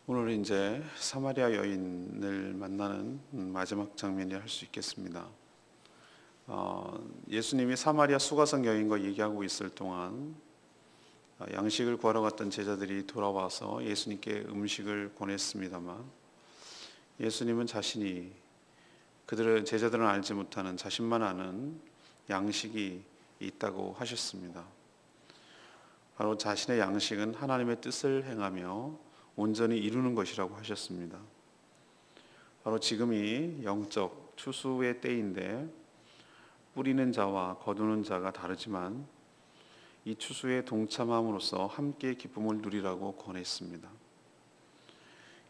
오늘 이제 사마리아 여인을 만나는 마지막 장면이 할 수 있겠습니다. 예수님이 사마리아 수가성 여인과 얘기하고 있을 동안 양식을 구하러 갔던 제자들이 돌아와서 예수님께 음식을 권했습니다만 예수님은 자신이 제자들은 알지 못하는 자신만 아는 양식이 있다고 하셨습니다. 바로 자신의 양식은 하나님의 뜻을 행하며 온전히 이루는 것이라고 하셨습니다. 바로 지금이 영적 추수의 때인데 뿌리는 자와 거두는 자가 다르지만 이 추수에 동참함으로써 함께 기쁨을 누리라고 권했습니다.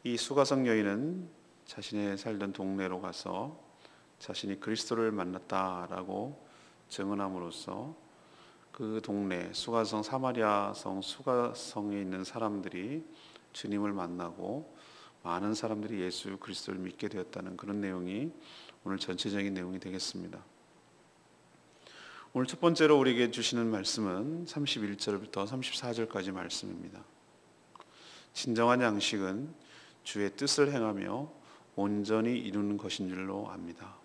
이 수가성 여인은 자신의 살던 동네로 가서 자신이 그리스도를 만났다라고 증언함으로써 그 동네 수가성 사마리아성 수가성에 있는 사람들이 주님을 만나고 많은 사람들이 예수 그리스도를 믿게 되었다는 그런 내용이 오늘 전체적인 내용이 되겠습니다. 오늘 첫 번째로 우리에게 주시는 말씀은 31절부터 34절까지 말씀입니다. 진정한 양식은 주의 뜻을 행하며 온전히 이루는 것인 줄로 압니다.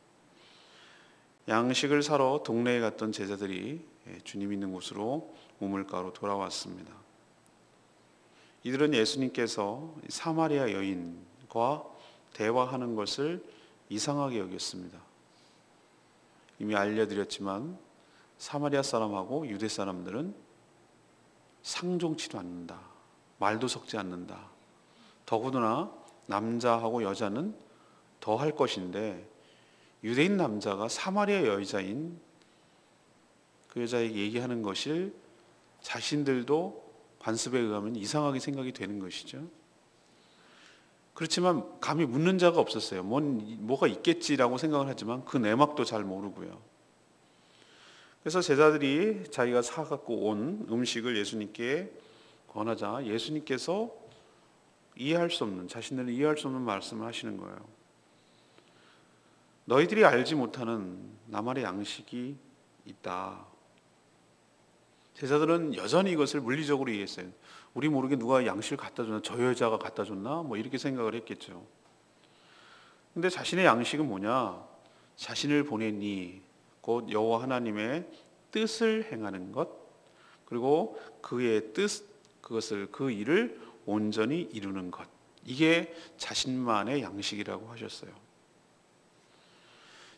양식을 사러 동네에 갔던 제자들이 주님 있는 곳으로 우물가로 돌아왔습니다. 이들은 예수님께서 사마리아 여인과 대화하는 것을 이상하게 여겼습니다. 이미 알려드렸지만 사마리아 사람하고 유대 사람들은 상종치도 않는다. 말도 섞지 않는다. 더구나 남자하고 여자는 더 할 것인데 유대인 남자가 사마리아 여자인 그 여자에게 얘기하는 것을 자신들도 관습에 의하면 이상하게 생각이 되는 것이죠. 그렇지만 감히 묻는 자가 없었어요. 뭐가 있겠지라고 생각을 하지만 그 내막도 잘 모르고요. 그래서 제자들이 자기가 사갖고 온 음식을 예수님께 권하자 예수님께서 자신들은 이해할 수 없는 말씀을 하시는 거예요. 너희들이 알지 못하는 나만의 양식이 있다. 제자들은 여전히 이것을 물리적으로 이해했어요. 우리 모르게 누가 양식을 갖다 줬나? 저 여자가 갖다 줬나? 이렇게 생각을 했겠죠. 근데 자신의 양식은 뭐냐? 자신을 보낸 이 곧 여호와 하나님의 뜻을 행하는 것, 그리고 그의 뜻, 그 일을 온전히 이루는 것. 이게 자신만의 양식이라고 하셨어요.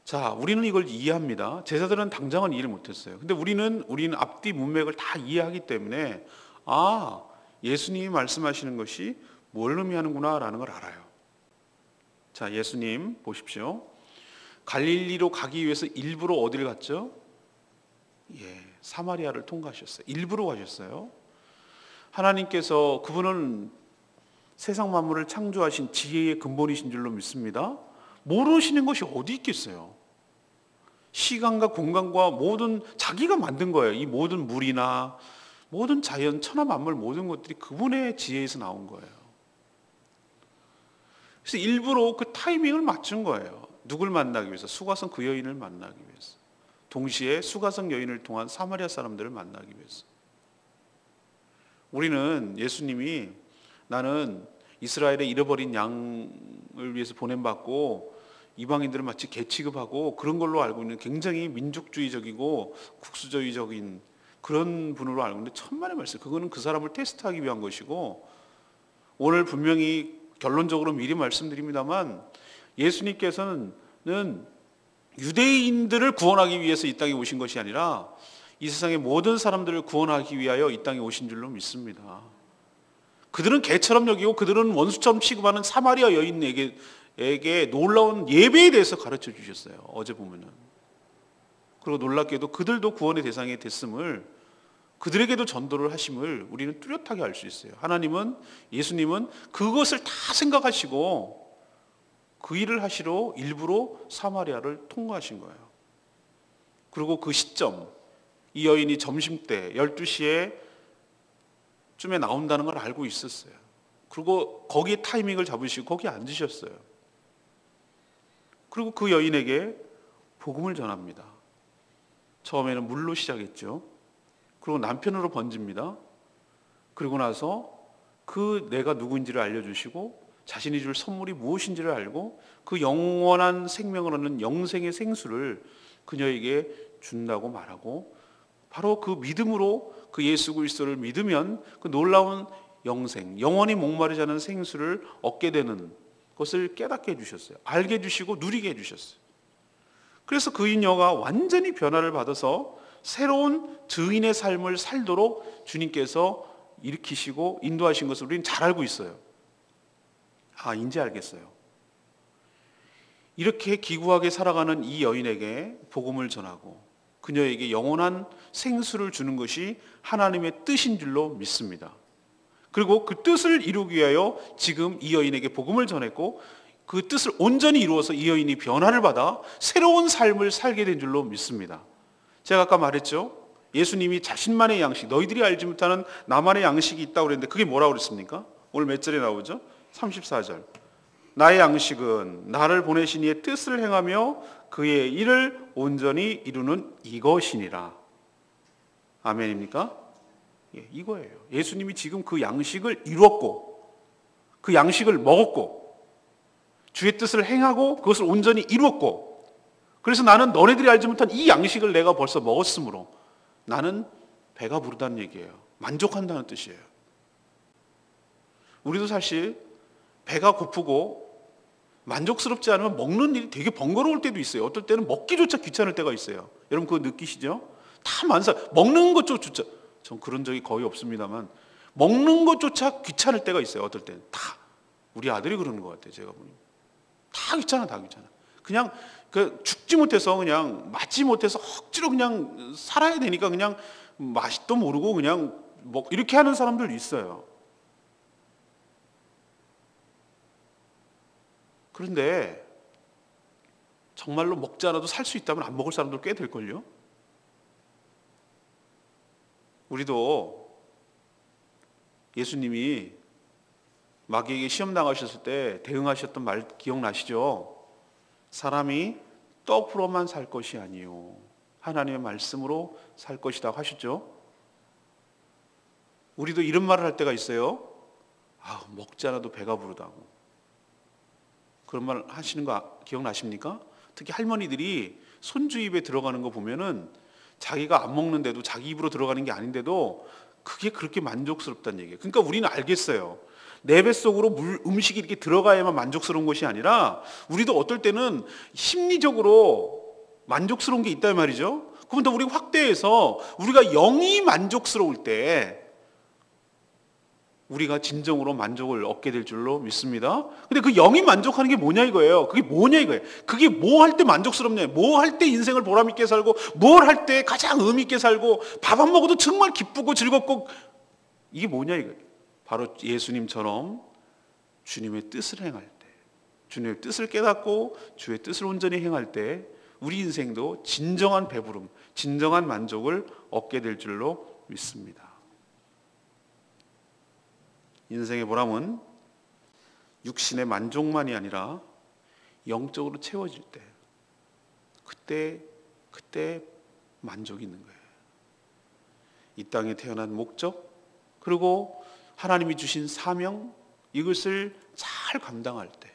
자, 우리는 이걸 이해합니다. 제자들은 당장은 이해를 못했어요. 근데 우리는 앞뒤 문맥을 다 이해하기 때문에 예수님이 말씀하시는 것이 뭘 의미하는구나 라는 걸 알아요. 자, 예수님 보십시오. 갈릴리로 가기 위해서 일부러 어디를 갔죠? 사마리아를 통과하셨어요. 일부러 가셨어요. 하나님께서 그분은 세상 만물을 창조하신 지혜의 근본이신 줄로 믿습니다. 모르시는 것이 어디 있겠어요? 시간과 공간과 모든 자기가 만든 거예요. 이 모든 물이나 모든 자연, 천하 만물 모든 것들이 그분의 지혜에서 나온 거예요. 그래서 일부러 그 타이밍을 맞춘 거예요. 누굴 만나기 위해서? 수가성 그 여인을 만나기 위해서. 동시에 수가성 여인을 통한 사마리아 사람들을 만나기 위해서. 우리는 예수님이 나는 이스라엘의 잃어버린 양을 위해서 보냄받고 이방인들을 마치 개 취급하고 그런 걸로 알고 있는 굉장히 민족주의적이고 국수주의적인 그런 분으로 알고 있는데 천만의 말씀. 그거는 그 사람을 테스트하기 위한 것이고 오늘 분명히 결론적으로 미리 말씀드립니다만 예수님께서는 유대인들을 구원하기 위해서 이 땅에 오신 것이 아니라 이 세상의 모든 사람들을 구원하기 위하여 이 땅에 오신 줄로 믿습니다. 그들은 개처럼 여기고 그들은 원수처럼 취급하는 사마리아 여인에게 놀라운 예배에 대해서 가르쳐 주셨어요. 어제 보면은. 그리고 놀랍게도 그들도 구원의 대상이 됐음을 그들에게도 전도를 하심을 우리는 뚜렷하게 알 수 있어요. 예수님은 그것을 다 생각하시고 그 일을 하시러 일부러 사마리아를 통과하신 거예요. 그리고 그 시점, 이 여인이 점심때 12시에 쯤에 나온다는 걸 알고 있었어요. 그리고 거기에 타이밍을 잡으시고 거기에 앉으셨어요. 그리고 그 여인에게 복음을 전합니다. 처음에는 물로 시작했죠. 그리고 남편으로 번집니다. 그리고 나서 그 내가 누구인지를 알려주시고 자신이 줄 선물이 무엇인지를 알고 그 영원한 생명을 얻는 영생의 생수를 그녀에게 준다고 말하고, 바로 그 믿음으로 그 예수 그리스도를 믿으면 그 놀라운 영생, 영원히 목마르지 않은 생수를 얻게 되는 것을 깨닫게 해주셨어요. 알게 해주시고 누리게 해주셨어요. 그래서 그 인여가 완전히 변화를 받아서 새로운 증인의 삶을 살도록 주님께서 일으키시고 인도하신 것을 우리는 잘 알고 있어요. 아, 이제 알겠어요. 이렇게 기구하게 살아가는 이 여인에게 복음을 전하고 그녀에게 영원한 생수를 주는 것이 하나님의 뜻인 줄로 믿습니다. 그리고 그 뜻을 이루기 위하여 지금 이 여인에게 복음을 전했고 그 뜻을 온전히 이루어서 이 여인이 변화를 받아 새로운 삶을 살게 된 줄로 믿습니다. 제가 아까 말했죠. 예수님이 자신만의 양식, 너희들이 알지 못하는 나만의 양식이 있다고 그랬는데 그게 뭐라고 그랬습니까? 오늘 몇 절에 나오죠? 34절. 나의 양식은 나를 보내신 이의 뜻을 행하며 그의 일을 온전히 이루는 이것이니라. 아멘입니까? 예, 이거예요. 예수님이 지금 그 양식을 이루었고 그 양식을 먹었고 주의 뜻을 행하고 그것을 온전히 이루었고, 그래서 나는 너네들이 알지 못한 이 양식을 내가 벌써 먹었으므로 나는 배가 부르다는 얘기예요. 만족한다는 뜻이에요. 우리도 사실 배가 고프고 만족스럽지 않으면 먹는 일이 되게 번거로울 때도 있어요. 어떨 때는 먹기조차 귀찮을 때가 있어요. 여러분 그거 느끼시죠? 다 먹는 것조차, 전 그런 적이 거의 없습니다만 먹는 것조차 귀찮을 때가 있어요. 어떨 때는 다. 우리 아들이 그러는 것 같아요. 제가 보니 다 귀찮아. 그냥 죽지 못해서 그냥 맞지 못해서 억지로 그냥 살아야 되니까 그냥 맛도 모르고 그냥 이렇게 하는 사람들 있어요. 그런데 정말로 먹지 않아도 살 수 있다면 안 먹을 사람들 꽤 될걸요? 우리도 예수님이 마귀에게 시험 당하셨을 때 대응하셨던 말 기억나시죠? 사람이 떡으로만 살 것이 아니요 하나님의 말씀으로 살 것이다 하셨죠? 우리도 이런 말을 할 때가 있어요. 아, 먹지 않아도 배가 부르다고. 그런 말 하시는 거 기억나십니까? 특히 할머니들이 손주 입에 들어가는 거 보면은 자기가 안 먹는데도, 자기 입으로 들어가는 게 아닌데도 그게 그렇게 만족스럽다는 얘기예요. 그러니까 우리는 알겠어요. 내 뱃속으로 음식이 이렇게 들어가야만 만족스러운 것이 아니라 우리도 어떨 때는 심리적으로 만족스러운 게 있단 말이죠. 그럼 더 우리가 확대해서 우리가 영이 만족스러울 때 우리가 진정으로 만족을 얻게 될 줄로 믿습니다. 근데 그 영이 만족하는 게 뭐냐 이거예요. 그게 뭐냐 이거예요. 그게 뭐 할 때 만족스럽냐, 뭐 할 때 인생을 보람 있게 살고, 뭘 할 때 가장 의미 있게 살고, 밥 안 먹어도 정말 기쁘고 즐겁고, 이게 뭐냐 이거예요. 바로 예수님처럼 주님의 뜻을 행할 때, 주님의 뜻을 깨닫고 주의 뜻을 온전히 행할 때 우리 인생도 진정한 배부름, 진정한 만족을 얻게 될 줄로 믿습니다. 인생의 보람은 육신의 만족만이 아니라 영적으로 채워질 때, 그때 만족이 있는 거예요. 이 땅에 태어난 목적, 그리고 하나님이 주신 사명, 이것을 잘 감당할 때,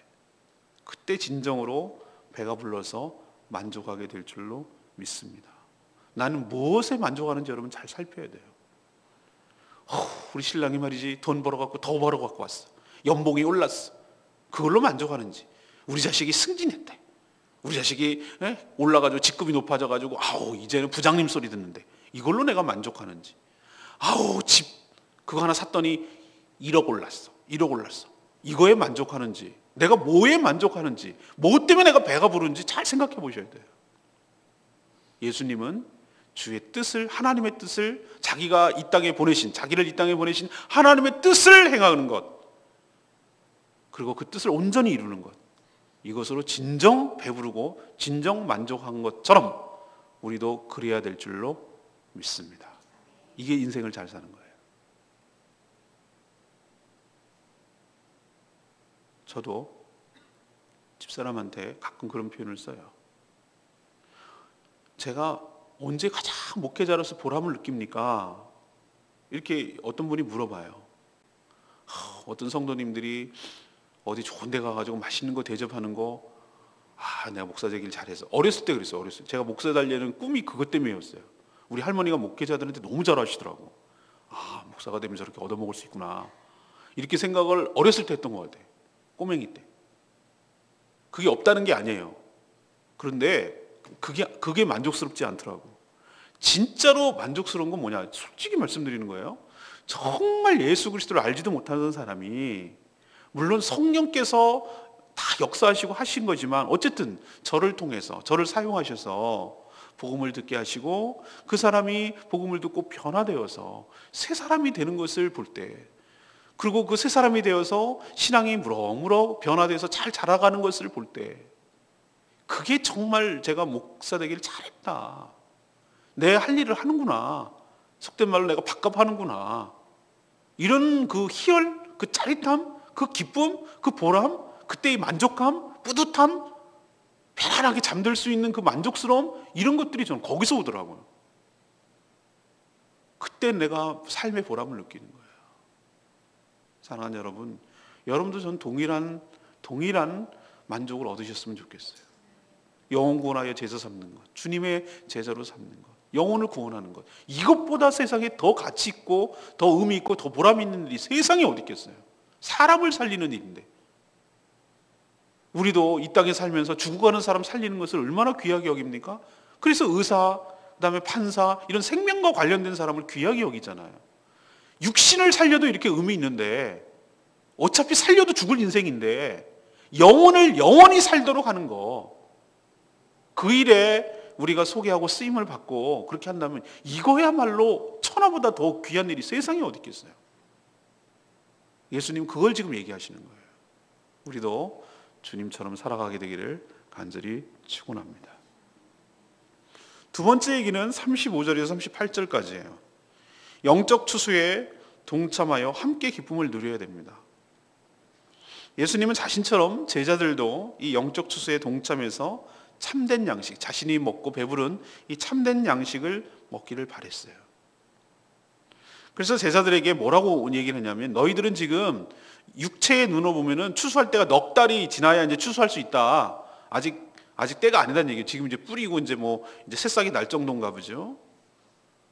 그때 진정으로 배가 불러서 만족하게 될 줄로 믿습니다. 나는 무엇에 만족하는지 여러분 잘 살펴야 돼요. 우리 신랑이 말이지 돈 벌어갖고 더 벌어갖고 왔어. 연봉이 올랐어. 그걸로 만족하는지, 우리 자식이 승진했대, 우리 자식이 올라가지고 직급이 높아져가지고 이제는 부장님 소리 듣는데, 이걸로 내가 만족하는지, 집 그거 하나 샀더니 1억 올랐어. 이거에 만족하는지, 내가 뭐에 만족하는지, 뭐 때문에 내가 배가 부른지 잘 생각해 보셔야 돼요. 예수님은 주의 뜻을, 하나님의 뜻을, 자기가 이 땅에 보내신, 자기를 이 땅에 보내신 하나님의 뜻을 행하는 것, 그리고 그 뜻을 온전히 이루는 것, 이것으로 진정 배부르고 진정 만족한 것처럼 우리도 그래야 될 줄로 믿습니다. 이게 인생을 잘 사는 거예요. 저도 집사람한테 가끔 그런 표현을 써요. 제가 언제 가장 목회자로서 보람을 느낍니까? 이렇게 어떤 분이 물어봐요. 어떤 성도님들이 어디 좋은 데 가가지고 맛있는 거 대접하는 거, 내가 목사 되길 잘해서. 어렸을 때 그랬어요. 어렸을 때 제가 목사 달려는 꿈이 그것 때문이었어요. 우리 할머니가 목회자들한테 너무 잘하시더라고. 목사가 되면 저렇게 얻어먹을 수 있구나, 이렇게 생각을 어렸을 때 했던 것 같아요. 꼬맹이 때. 그게 없다는 게 아니에요. 그런데 그게 만족스럽지 않더라고. 진짜로 만족스러운 건 뭐냐, 솔직히 말씀드리는 거예요. 정말 예수 그리스도를 알지도 못하는 사람이, 물론 성령께서 다 역사하시고 하신 거지만 어쨌든 저를 통해서, 저를 사용하셔서 복음을 듣게 하시고 그 사람이 복음을 듣고 변화되어서 새 사람이 되는 것을 볼 때, 그리고 그 새 사람이 되어서 신앙이 무럭무럭 변화돼서 잘 자라가는 것을 볼 때, 그게 정말 제가 목사 되길 잘했다, 내 할 일을 하는구나, 속된 말로 내가 밥값하는구나, 이런 그 희열, 그 짜릿함, 그 기쁨, 그 보람, 그때의 만족감, 뿌듯함, 편안하게 잠들 수 있는 그 만족스러움, 이런 것들이 저는 거기서 오더라고요. 그때 내가 삶의 보람을 느끼는 거예요. 사랑하는 여러분, 여러분도 전 동일한 만족을 얻으셨으면 좋겠어요. 영혼 구원하여 제자 삼는 것, 주님의 제자로 삼는 것, 영혼을 구원하는 것, 이것보다 세상에 더 가치 있고 더 의미 있고 더 보람 있는 일이 세상에 어디 있겠어요. 사람을 살리는 일인데, 우리도 이 땅에 살면서 죽어가는 사람 살리는 것을 얼마나 귀하게 여깁니까? 그래서 의사, 그다음에 판사, 이런 생명과 관련된 사람을 귀하게 여기잖아요. 육신을 살려도 이렇게 의미 있는데, 어차피 살려도 죽을 인생인데 영혼을 영원히 살도록 하는 거, 그 일에 우리가 소개하고 쓰임을 받고 그렇게 한다면 이거야말로 천하보다 더 귀한 일이 세상에 어디 있겠어요. 예수님 그걸 지금 얘기하시는 거예요. 우리도 주님처럼 살아가게 되기를 간절히 축원합니다. 두 번째 얘기는 35절에서 38절까지예요. 영적 추수에 동참하여 함께 기쁨을 누려야 됩니다. 예수님은 자신처럼 제자들도 이 영적 추수에 동참해서 참된 양식, 자신이 먹고 배부른 이 참된 양식을 먹기를 바랬어요. 그래서 제자들에게 뭐라고 얘기를 했냐면, 너희들은 지금 육체의 눈으로 보면은 추수할 때가 넉 달이 지나야 이제 추수할 수 있다. 아직 때가 아니다는 얘기예요. 지금 이제 뿌리고 이제 새싹이 날 정도인가 보죠.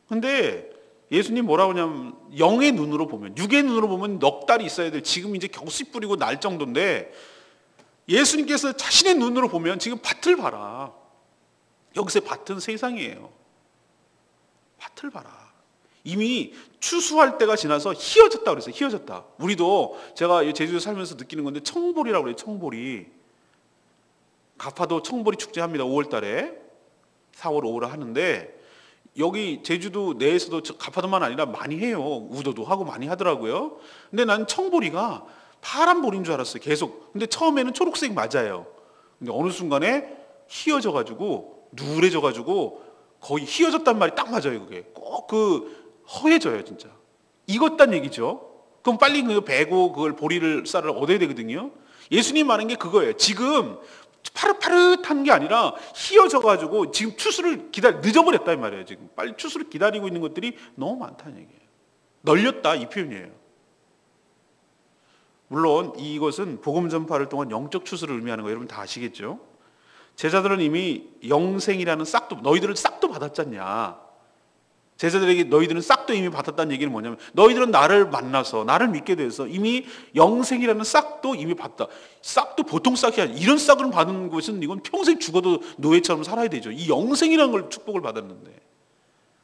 근데 예수님 뭐라고 하냐면, 영의 눈으로 보면, 육의 눈으로 보면 넉 달이 있어야 될, 지금 이제 겨우 씨 뿌리고 날 정도인데, 예수님께서 자신의 눈으로 보면 지금 밭을 봐라. 여기서 밭은 세상이에요. 밭을 봐라. 이미 추수할 때가 지나서 희어졌다 그랬어요. 희어졌다. 우리도 제가 제주도 살면서 느끼는 건데, 청보리라고 그래요. 청보리. 가파도 청보리 축제합니다. 5월 달에 4월 5월 하는데, 여기 제주도 내에서도 가파도만 아니라 많이 해요. 우도도 하고 많이 하더라고요. 근데 난 청보리가 파란 볼인 줄 알았어요. 계속. 근데 처음에는 초록색 맞아요. 근데 어느 순간에 희어져가지고 누래져가지고 거의 희어졌단 말이 딱 맞아요. 그게 꼭 허해져요, 진짜. 익었단 얘기죠. 그럼 빨리 베고 그걸 보리를 쌀을 얻어야 되거든요. 예수님 말하는 게 그거예요. 지금 파릇파릇한 게 아니라 희어져가지고 지금 추수를 늦어버렸다 이 말이에요. 지금 빨리 추수를 기다리고 있는 것들이 너무 많다는 얘기예요. 널렸다, 이 표현이에요. 물론 이것은 복음 전파를 통한 영적 추수를 의미하는 거 여러분 다 아시겠죠? 제자들은 이미 영생이라는 싹도, 너희들은 싹도 받았잖냐. 제자들에게 너희들은 싹도 이미 받았다는 얘기는 뭐냐면, 너희들은 나를 만나서 나를 믿게 돼서 이미 영생이라는 싹도 이미 받다. 싹도 보통 싹이 아니야. 이런 싹을 받은 것은 이건 평생 죽어도 노예처럼 살아야 되죠. 이 영생이라는 걸 축복을 받았는데,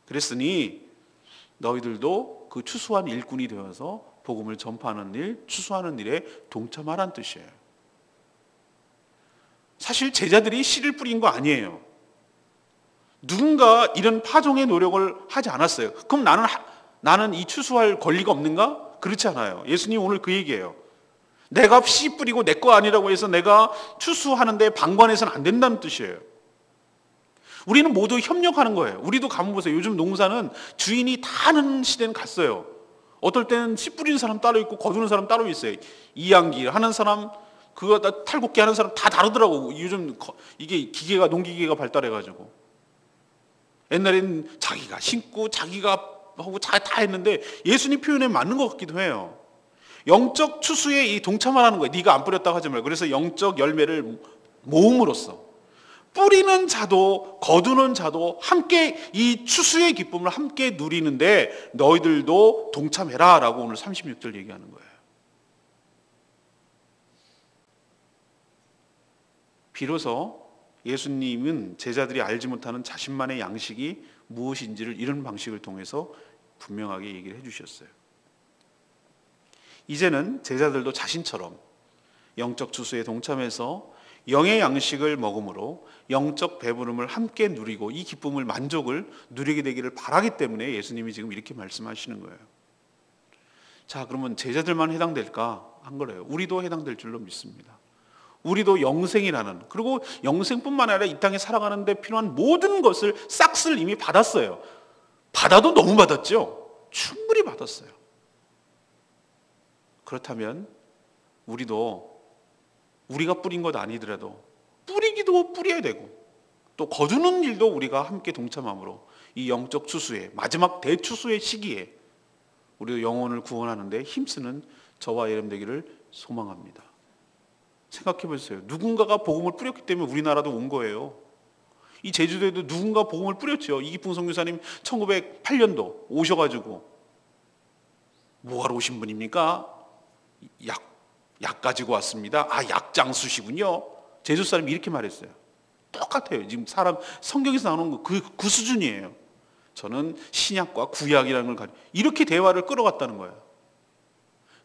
그랬으니 너희들도 그 추수한 일꾼이 되어서 복음을 전파하는 일, 추수하는 일에 동참하라는 뜻이에요. 사실 제자들이 씨를 뿌린 거 아니에요. 누군가 이런 파종의 노력을 하지 않았어요. 그럼 나는 이 추수할 권리가 없는가? 그렇지 않아요. 예수님 오늘 그 얘기예요. 내가 씨 뿌리고 내 거 아니라고 해서 내가 추수하는데 방관해서는 안 된다는 뜻이에요. 우리는 모두 협력하는 거예요. 우리도 가만 보세요. 요즘 농사는 주인이 다 하는 시대는 갔어요. 어떨 때는 씨 뿌리는 사람 따로 있고 거두는 사람 따로 있어요. 이양기 하는 사람, 그거 다 탈곡기 하는 사람 다 다르더라고. 요즘 이게 기계가, 농기계가 발달해가지고. 옛날에는 자기가 심고 자기가 하고 다 했는데, 예수님 표현에 맞는 것 같기도 해요. 영적 추수에 이 동참을 하는 거예요. 네가 안 뿌렸다고 하지 말고. 그래서 영적 열매를 모음으로써 뿌리는 자도 거두는 자도 함께 이 추수의 기쁨을 함께 누리는데 너희들도 동참해라 라고 오늘 36절 얘기하는 거예요. 비로소 예수님은 제자들이 알지 못하는 자신만의 양식이 무엇인지를 이런 방식을 통해서 분명하게 얘기를 해주셨어요. 이제는 제자들도 자신처럼 영적 추수에 동참해서 영의 양식을 먹음으로 영적 배부름을 함께 누리고 이 기쁨을 만족을 누리게 되기를 바라기 때문에 예수님이 지금 이렇게 말씀하시는 거예요. 자, 그러면 제자들만 해당될까 한 거래요. 우리도 해당될 줄로 믿습니다. 우리도 영생이라는, 그리고 영생뿐만 아니라 이 땅에 살아가는데 필요한 모든 것을 싹쓸 이미 받았어요. 받아도 너무 받았죠. 충분히 받았어요. 그렇다면 우리도 우리가 뿌린 것 아니더라도 뿌리기도 뿌려야 되고 또 거두는 일도 우리가 함께 동참함으로 이 영적 추수의 마지막 대추수의 시기에 우리도 영혼을 구원하는데 힘쓰는 저와 여러분 되기를 소망합니다. 생각해 보세요. 누군가가 복음을 뿌렸기 때문에 우리나라도 온 거예요. 이 제주도에도 누군가 복음을 뿌렸죠. 이기풍 선교사님 1908년도 오셔가지고 뭐하러 오신 분입니까? 약 가지고 왔습니다. 아, 약장수시군요. 제주 사람이 이렇게 말했어요. 똑같아요. 지금 사람 성경에서 나오는 그 수준이에요. 저는 신약과 구약이라는 걸 가지고 이렇게 대화를 끌어갔다는 거예요.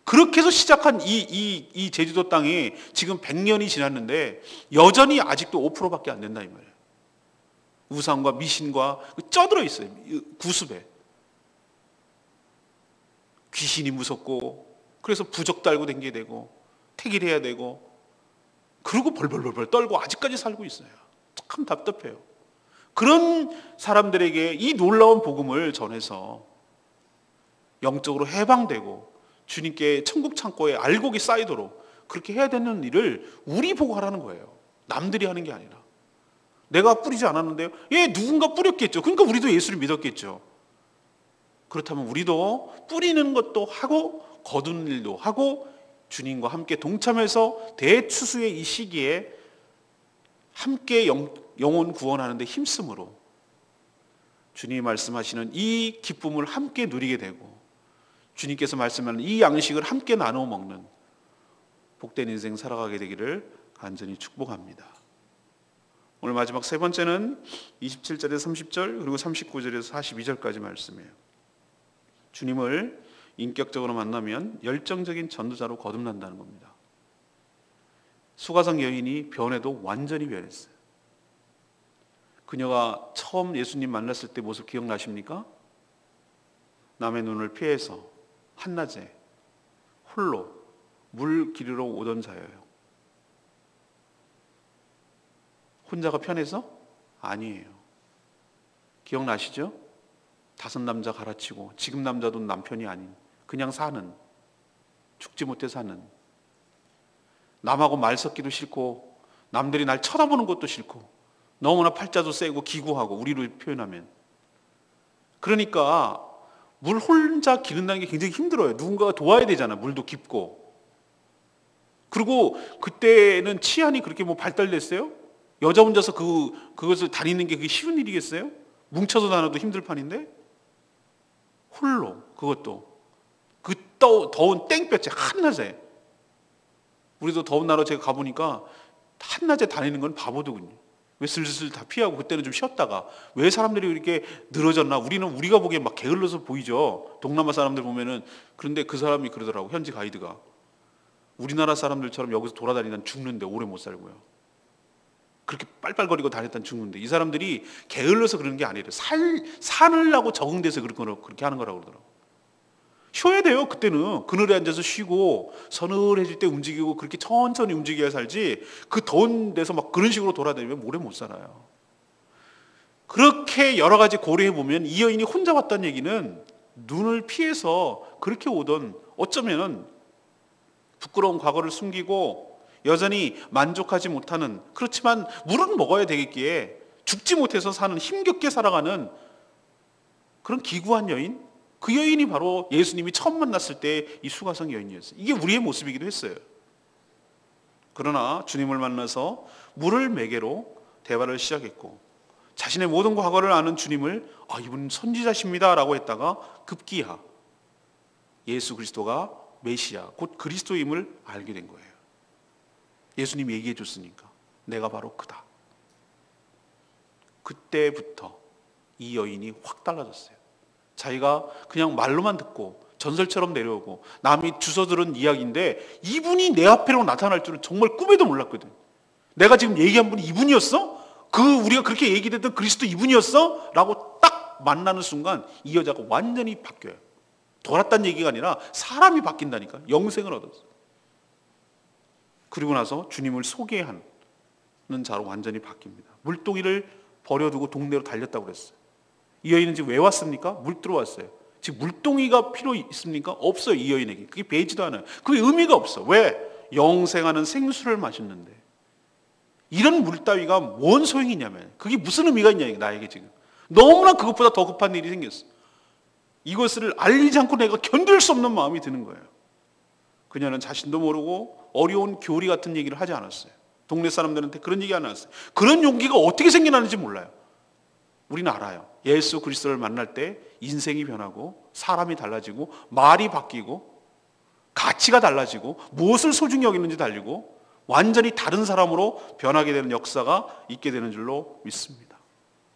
그렇게 해서 시작한 이 제주도 땅이 지금 100년이 지났는데 여전히 아직도 5%밖에 안 된다 이 말이에요. 우상과 미신과 쪄들어 있어요. 구습에. 귀신이 무섭고 그래서 부적 달고 다니게 되고 택일해야 되고 그러고 벌벌벌 떨고 아직까지 살고 있어요. 참 답답해요. 그런 사람들에게 이 놀라운 복음을 전해서 영적으로 해방되고 주님께 천국 창고에 알곡이 쌓이도록 그렇게 해야 되는 일을 우리 보고 하라는 거예요. 남들이 하는 게 아니라. 내가 뿌리지 않았는데요. 누군가 뿌렸겠죠. 그러니까 우리도 예수를 믿었겠죠. 그렇다면 우리도 뿌리는 것도 하고 거두는 일도 하고 주님과 함께 동참해서 대추수의 이 시기에 함께 영혼 구원하는 데 힘쓰므로 주님이 말씀하시는 이 기쁨을 함께 누리게 되고 주님께서 말씀하는 이 양식을 함께 나누어 먹는 복된 인생 살아가게 되기를 간절히 축복합니다. 오늘 마지막 세 번째는 27절에서 30절 그리고 39절에서 42절까지 말씀이에요. 주님을 인격적으로 만나면 열정적인 전도자로 거듭난다는 겁니다. 수가성 여인이 변해도 완전히 변했어요. 그녀가 처음 예수님 만났을 때 모습 기억나십니까? 남의 눈을 피해서 한낮에 홀로 물 기르러 오던 자예요. 혼자가 편해서? 아니에요. 기억나시죠? 5 남자 갈아치고 지금 남자도 남편이 아닌 그냥 사는, 죽지 못해 사는, 남하고 말 섞기도 싫고 남들이 날 쳐다보는 것도 싫고 너무나 팔자도 세고 기구하고 우리로 표현하면 그러니까 물 혼자 기른다는 게 굉장히 힘들어요. 누군가가 도와야 되잖아. 물도 깊고. 그리고 그때는 치안이 그렇게 발달됐어요? 여자 혼자서 그것을 다니는 게 그게 쉬운 일이겠어요? 뭉쳐서 다녀도 힘들 판인데 홀로 그것도 그 더운 땡볕에 한낮에 우리도 더운 나라 제가 가보니까 한낮에 다니는 건 바보더군요. 왜 슬슬 다 피하고 그때는 좀 쉬었다가 왜 사람들이 이렇게 늘어졌나? 우리가 보기엔 막 게을러서 보이죠. 동남아 사람들 보면은. 그런데 그 사람이 그러더라고. 현지 가이드가 우리나라 사람들처럼 여기서 돌아다니다 죽는데 오래 못 살고요. 그렇게 빨빨거리고 다녔다 죽는데 이 사람들이 게을러서 그러는 게 아니래요. 살으려고 적응돼서 그렇게 하는 거라고 그러더라고. 쉬어야 돼요. 그때는 그늘에 앉아서 쉬고 서늘해질 때 움직이고 그렇게 천천히 움직여야 살지 그 더운 데서 막 그런 식으로 돌아다니면 오래 못 살아요. 그렇게 여러 가지 고려해 보면 이 여인이 혼자 왔다는 얘기는 눈을 피해서 그렇게 오던 어쩌면 부끄러운 과거를 숨기고 여전히 만족하지 못하는 그렇지만 물은 먹어야 되겠기에 죽지 못해서 사는 힘겹게 살아가는 그런 기구한 여인 그 여인이 바로 예수님이 처음 만났을 때 이 수가성 여인이었어요. 이게 우리의 모습이기도 했어요. 그러나 주님을 만나서 물을 매개로 대화를 시작했고 자신의 모든 과거를 아는 주님을 이분 선지자십니다 라고 했다가 급기야 예수 그리스도가 메시아 곧 그리스도임을 알게 된 거예요. 예수님이 얘기해 줬으니까 내가 바로 그다. 그때부터 이 여인이 확 달라졌어요. 자기가 그냥 말로만 듣고 전설처럼 내려오고 남이 주워 들은 이야기인데 이분이 내 앞에로 나타날 줄은 정말 꿈에도 몰랐거든. 내가 지금 얘기한 분이 이분이었어? 우리가 그렇게 얘기했던 그리스도 이분이었어? 라고 딱 만나는 순간 이 여자가 완전히 바뀌어요. 돌았다는 얘기가 아니라 사람이 바뀐다니까. 영생을 얻었어요. 그리고 나서 주님을 소개하는 자로 완전히 바뀝니다. 물동이를 버려두고 동네로 달렸다고 그랬어요. 이 여인은 지금 왜 왔습니까? 물 들어왔어요. 지금 물동이가 필요 있습니까? 없어요. 이 여인에게. 그게 배지도 않아요. 그게 의미가 없어. 왜? 영생하는 생수를 마셨는데 이런 물 따위가 뭔 소용이 있냐면 그게 무슨 의미가 있냐 나에게 지금. 너무나 그것보다 더 급한 일이 생겼어. 이것을 알리지 않고 내가 견딜 수 없는 마음이 드는 거예요. 그녀는 자신도 모르고 어려운 교리 같은 얘기를 하지 않았어요. 동네 사람들한테 그런 얘기 안 했어요. 그런 용기가 어떻게 생겨나는지 몰라요. 우리는 알아요. 예수 그리스도를 만날 때 인생이 변하고 사람이 달라지고 말이 바뀌고 가치가 달라지고 무엇을 소중히 여기는지 달리고 완전히 다른 사람으로 변하게 되는 역사가 있게 되는 줄로 믿습니다.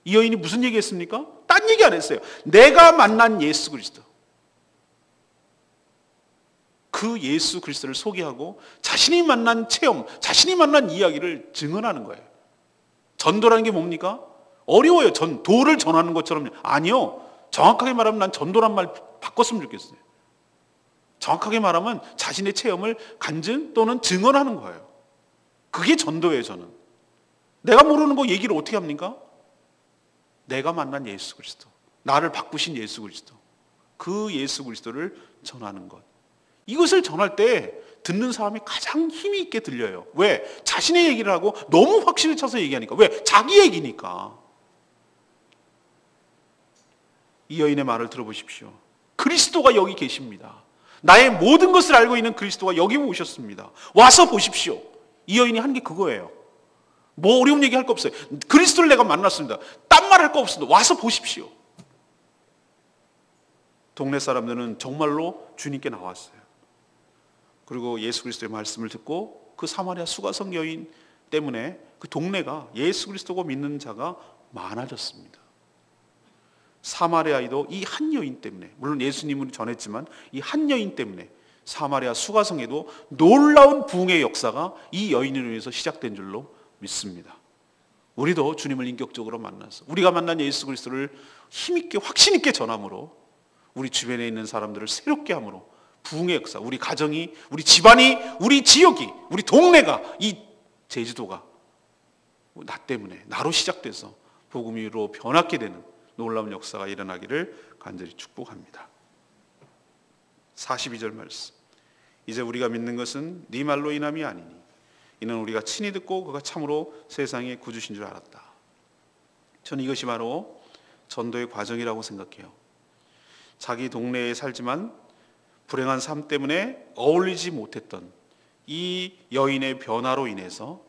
이 여인이 무슨 얘기했습니까? 딴 얘기 안 했어요. 내가 만난 예수 그리스도. 그 예수 그리스도를 소개하고 자신이 만난 체험, 자신이 만난 이야기를 증언하는 거예요. 전도라는 게 뭡니까? 어려워요. 도를 전하는 것처럼. 아니요. 정확하게 말하면 난 전도란 말 바꿨으면 좋겠어요. 정확하게 말하면 자신의 체험을 간증 또는 증언하는 거예요. 그게 전도예요. 저는. 내가 모르는 거 얘기를 어떻게 합니까? 내가 만난 예수 그리스도, 나를 바꾸신 예수 그리스도, 그 예수 그리스도를 전하는 것. 이것을 전할 때 듣는 사람이 가장 힘이 있게 들려요. 왜? 자신의 얘기를 하고 너무 확신을 쳐서 얘기하니까. 왜? 자기 얘기니까. 이 여인의 말을 들어보십시오. 그리스도가 여기 계십니다. 나의 모든 것을 알고 있는 그리스도가 여기 오셨습니다. 와서 보십시오. 이 여인이 한 게 그거예요. 뭐 어려운 얘기 할 거 없어요. 그리스도를 내가 만났습니다. 딴 말 할 거 없습니다. 와서 보십시오. 동네 사람들은 정말로 주님께 나왔어요. 그리고 예수 그리스도의 말씀을 듣고 그 사마리아 수가성 여인 때문에 그 동네가 예수 그리스도고 믿는 자가 많아졌습니다. 사마리아에도 이 한 여인 때문에, 물론 예수님은 전했지만 이 한 여인 때문에 사마리아 수가성에도 놀라운 부흥의 역사가 이 여인을 위해서 시작된 줄로 믿습니다. 우리도 주님을 인격적으로 만나서 우리가 만난 예수 그리스도를 힘있게 확신있게 전함으로 우리 주변에 있는 사람들을 새롭게 함으로 부흥의 역사, 우리 가정이, 우리 집안이, 우리 지역이, 우리 동네가, 이 제주도가 나 때문에, 나로 시작돼서 복음으로 변하게 되는 놀라운 역사가 일어나기를 간절히 축복합니다. 42절 말씀. 이제 우리가 믿는 것은 네 말로 인함이 아니니 이는 우리가 친히 듣고 그가 참으로 세상의 구주신 줄 알았다. 저는 이것이 바로 전도의 과정이라고 생각해요. 자기 동네에 살지만 불행한 삶 때문에 어울리지 못했던 이 여인의 변화로 인해서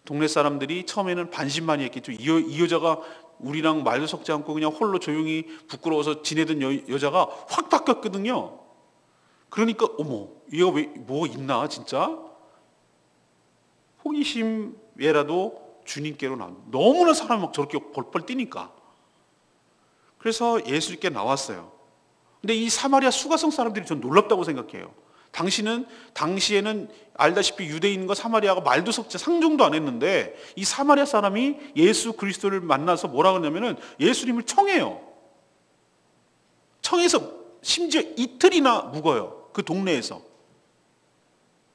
동네 사람들이 처음에는 반신반의했겠죠. 이 여자가 우리랑 말도 섞지 않고 그냥 홀로 조용히 부끄러워서 지내던 여자가 확 바뀌었거든요. 그러니까 어머, 얘가 왜 뭐 있나 진짜? 호기심에라도 주님께로 나와. 너무나 사람이 막 저렇게 벌벌 뛰니까. 그래서 예수님께 나왔어요. 근데 이 사마리아 수가성 사람들이 전 놀랍다고 생각해요. 당시에는 알다시피 유대인과 사마리아가 말도 섞지 상종도 안 했는데 이 사마리아 사람이 예수 그리스도를 만나서 뭐라고 하냐면은 예수님을 청해요. 청해서 심지어 이틀이나 묵어요. 그 동네에서.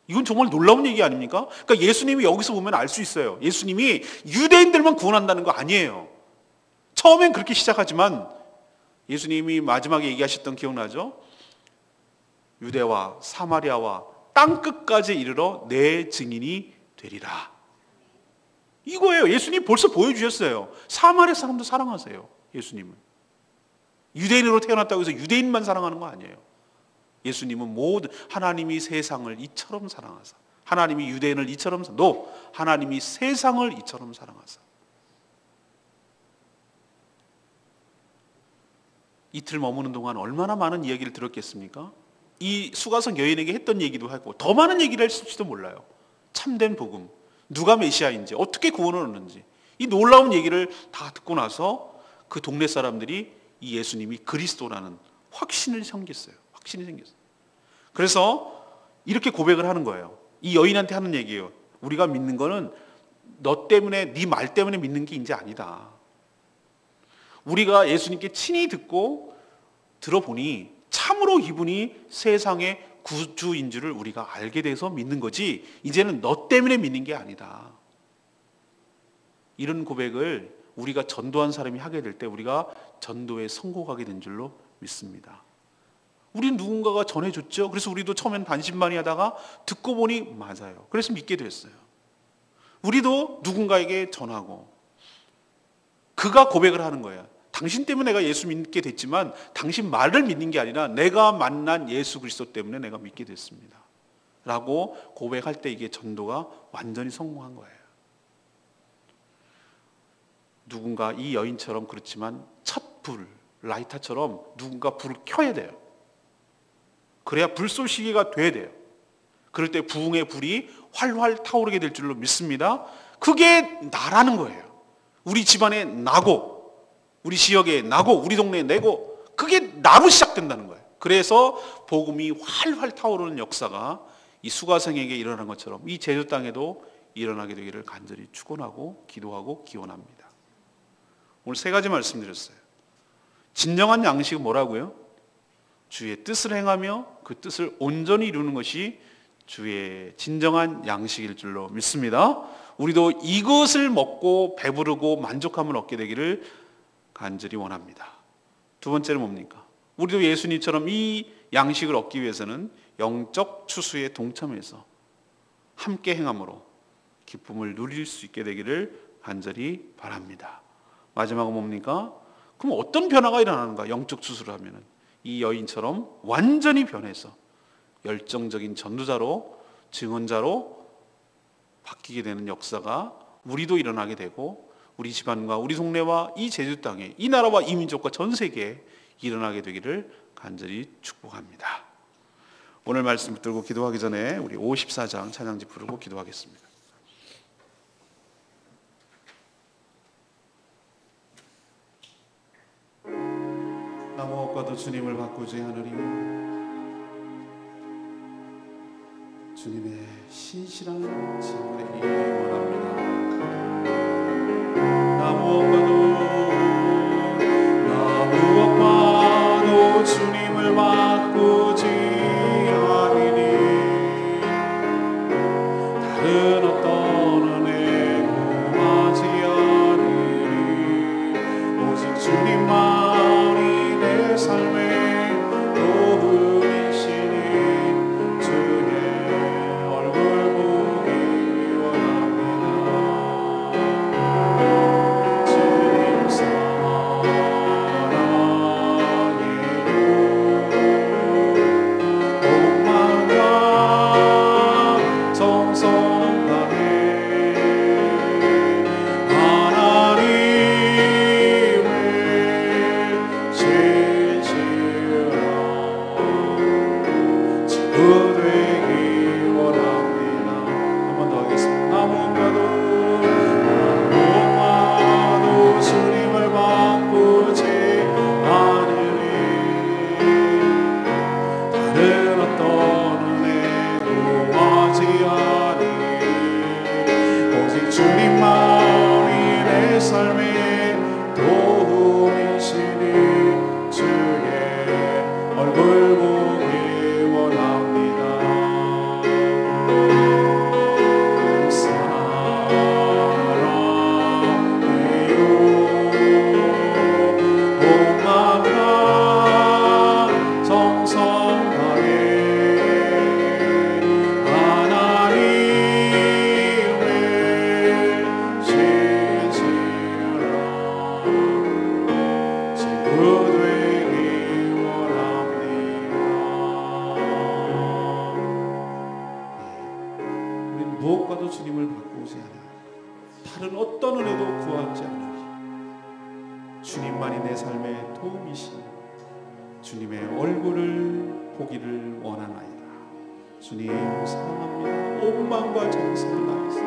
이건 정말 놀라운 얘기 아닙니까? 그러니까 예수님이 여기서 보면 알 수 있어요. 예수님이 유대인들만 구원한다는 거 아니에요. 처음엔 그렇게 시작하지만 예수님이 마지막에 얘기하셨던 기억나죠? 유대와 사마리아와 땅끝까지 이르러 내 증인이 되리라. 이거예요. 예수님 벌써 보여주셨어요. 사마리아 사람도 사랑하세요. 예수님은. 유대인으로 태어났다고 해서 유대인만 사랑하는 거 아니에요. 예수님은 모든 하나님이 세상을 이처럼 사랑하사, 하나님이 유대인을 이처럼 하나님이 세상을 이처럼 사랑하사. 이틀 머무는 동안 얼마나 많은 이야기를 들었겠습니까? 이 수가성 여인에게 했던 얘기도 하고 더 많은 얘기를 했을지도 몰라요. 참된 복음, 누가 메시아인지, 어떻게 구원을 얻는지, 이 놀라운 얘기를 다 듣고 나서 그 동네 사람들이 이 예수님이 그리스도라는 확신이 생겼어요. 그래서 이렇게 고백을 하는 거예요. 이 여인한테 하는 얘기예요. 우리가 믿는 거는 너 때문에, 네 말 때문에 믿는 게 이제 아니다. 우리가 예수님께 친히 듣고 들어보니 참으로 이분이 세상의 구주인 줄을 우리가 알게 돼서 믿는 거지, 이제는 너 때문에 믿는 게 아니다. 이런 고백을 우리가 전도한 사람이 하게 될 때 우리가 전도에 성공하게 된 줄로 믿습니다. 우리는 누군가가 전해줬죠. 그래서 우리도 처음엔 반신반의하다가 듣고 보니 맞아요. 그래서 믿게 됐어요. 우리도 누군가에게 전하고 그가 고백을 하는 거예요. 당신 때문에 내가 예수 믿게 됐지만 당신 말을 믿는 게 아니라 내가 만난 예수 그리스도 때문에 내가 믿게 됐습니다. 라고 고백할 때 이게 전도가 완전히 성공한 거예요. 누군가 이 여인처럼 그렇지만 첫 불, 라이터처럼 누군가 불을 켜야 돼요. 그래야 불쏠 시기가 돼야 돼요. 그럴 때 부흥의 불이 활활 타오르게 될 줄로 믿습니다. 그게 나라는 거예요. 우리 집안에 나고, 우리 지역에 나고, 우리 동네에 내고, 그게 나로 시작된다는 거예요. 그래서 복음이 활활 타오르는 역사가 이 수가성에게 일어난 것처럼 이 제주 땅에도 일어나게 되기를 간절히 축원하고 기도하고 기원합니다. 오늘 세 가지 말씀드렸어요. 진정한 양식은 뭐라고요? 주의 뜻을 행하며 그 뜻을 온전히 이루는 것이 주의 진정한 양식일 줄로 믿습니다. 우리도 이것을 먹고 배부르고 만족함을 얻게 되기를 간절히 원합니다. 두 번째는 뭡니까? 우리도 예수님처럼 이 양식을 얻기 위해서는 영적 추수에 동참해서 함께 행함으로 기쁨을 누릴 수 있게 되기를 간절히 바랍니다. 마지막은 뭡니까? 그럼 어떤 변화가 일어나는가? 영적 추수를 하면은 이 여인처럼 완전히 변해서 열정적인 전도자로, 증언자로 바뀌게 되는 역사가 우리도 일어나게 되고 우리 집안과 우리 동네와 이 제주 땅에, 이 나라와 이 민족과 전 세계에 일어나게 되기를 간절히 축복합니다. 오늘 말씀 붙들고 기도하기 전에 우리 54장 찬양지 부르고 기도하겠습니다. 나 무엇과도 주님을 바꾸지 않으리. 주님의 신실한 증언이 원합니다. 나 무엇과도 주님을 바꾸지 않으리. 다른 어떤 은혜 구하지 않으리. 오직 주님만이 내 삶의 도움이시니 주의 얼굴 보기 원합니다. 주의 무엇과도 주님을 바꾸지 않아. 다른 어떤 은혜도 구하지 않으리. 주님만이 내 삶의 도움이시니 주님의 얼굴을 보기를 원하나이다. 주님 사랑합니다. 온 마음과 정성을 다해서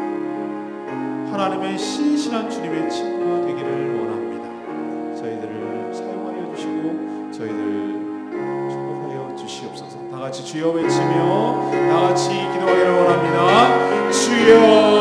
하나님의 신실한 주님의 친구가 되기를 원합니다. 저희들을 사용하여 주시고 저희들 축복하여 주시옵소서. 다 같이 주여 외치며 다 같이 기도하기를 원합니다. 주여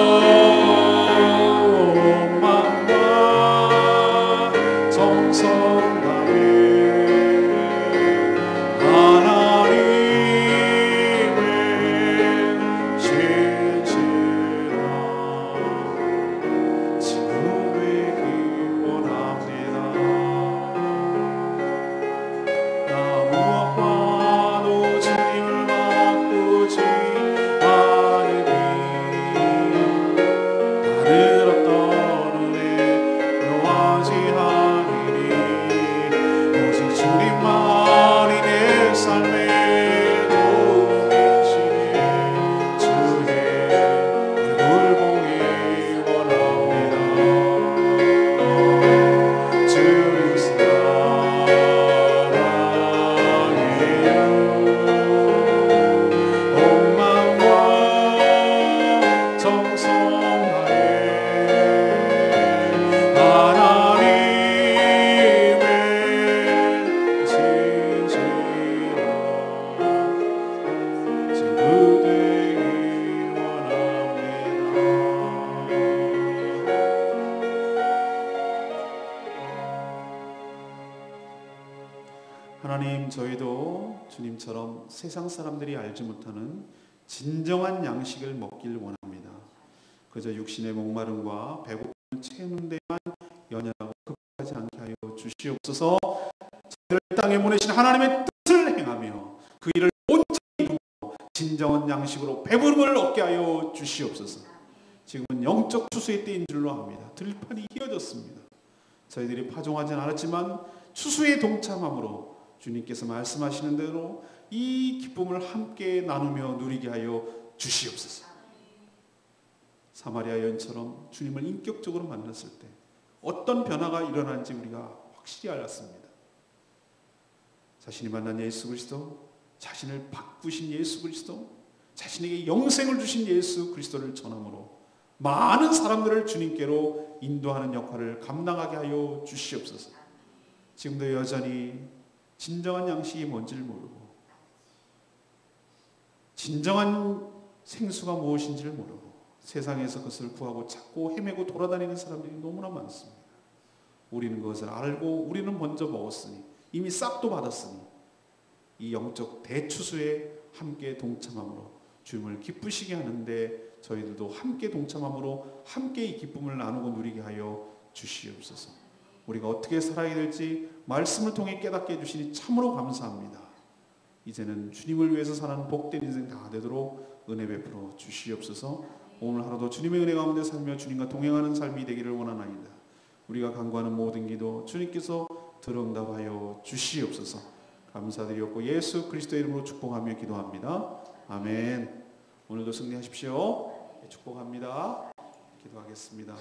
하나님, 저희도 주님처럼 세상 사람들이 알지 못하는 진정한 양식을 먹길 원합니다. 그저 육신의 목마름과 배고픔을 채우는 데만 연연하고 급하지 않게 하여 주시옵소서. 저희를 땅에 보내신 하나님의 뜻을 행하며 그 일을 온전히 이루고 진정한 양식으로 배부름을 얻게 하여 주시옵소서. 지금은 영적 추수의 때인 줄로 압니다. 들판이 휘어졌습니다. 저희들이 파종하지는 않았지만 추수의 동참함으로 주님께서 말씀하시는 대로 이 기쁨을 함께 나누며 누리게 하여 주시옵소서. 사마리아 여인처럼 주님을 인격적으로 만났을 때 어떤 변화가 일어나는지 우리가 확실히 알았습니다. 자신이 만난 예수 그리스도, 자신을 바꾸신 예수 그리스도, 자신에게 영생을 주신 예수 그리스도를 전함으로 많은 사람들을 주님께로 인도하는 역할을 감당하게 하여 주시옵소서. 지금도 여전히 진정한 양식이 뭔지를 모르고 진정한 생수가 무엇인지를 모르고 세상에서 그것을 구하고 찾고 헤매고 돌아다니는 사람들이 너무나 많습니다. 우리는 그것을 알고 우리는 먼저 먹었으니 이미 싹도 받았으니 이 영적 대추수에 함께 동참함으로 주님을 기쁘시게 하는데 저희들도 함께 동참함으로 함께 이 기쁨을 나누고 누리게 하여 주시옵소서. 우리가 어떻게 살아야 될지 말씀을 통해 깨닫게 해주시니 참으로 감사합니다. 이제는 주님을 위해서 사는 복된 인생 다 되도록 은혜 베풀어 주시옵소서. 오늘 하루도 주님의 은혜 가운데 살며 주님과 동행하는 삶이 되기를 원하나이다. 우리가 간구하는 모든 기도 주님께서 들응답하여 주시옵소서. 감사드리옵고 예수 그리스도의 이름으로 축복하며 기도합니다. 아멘. 오늘도 승리하십시오. 축복합니다. 기도하겠습니다.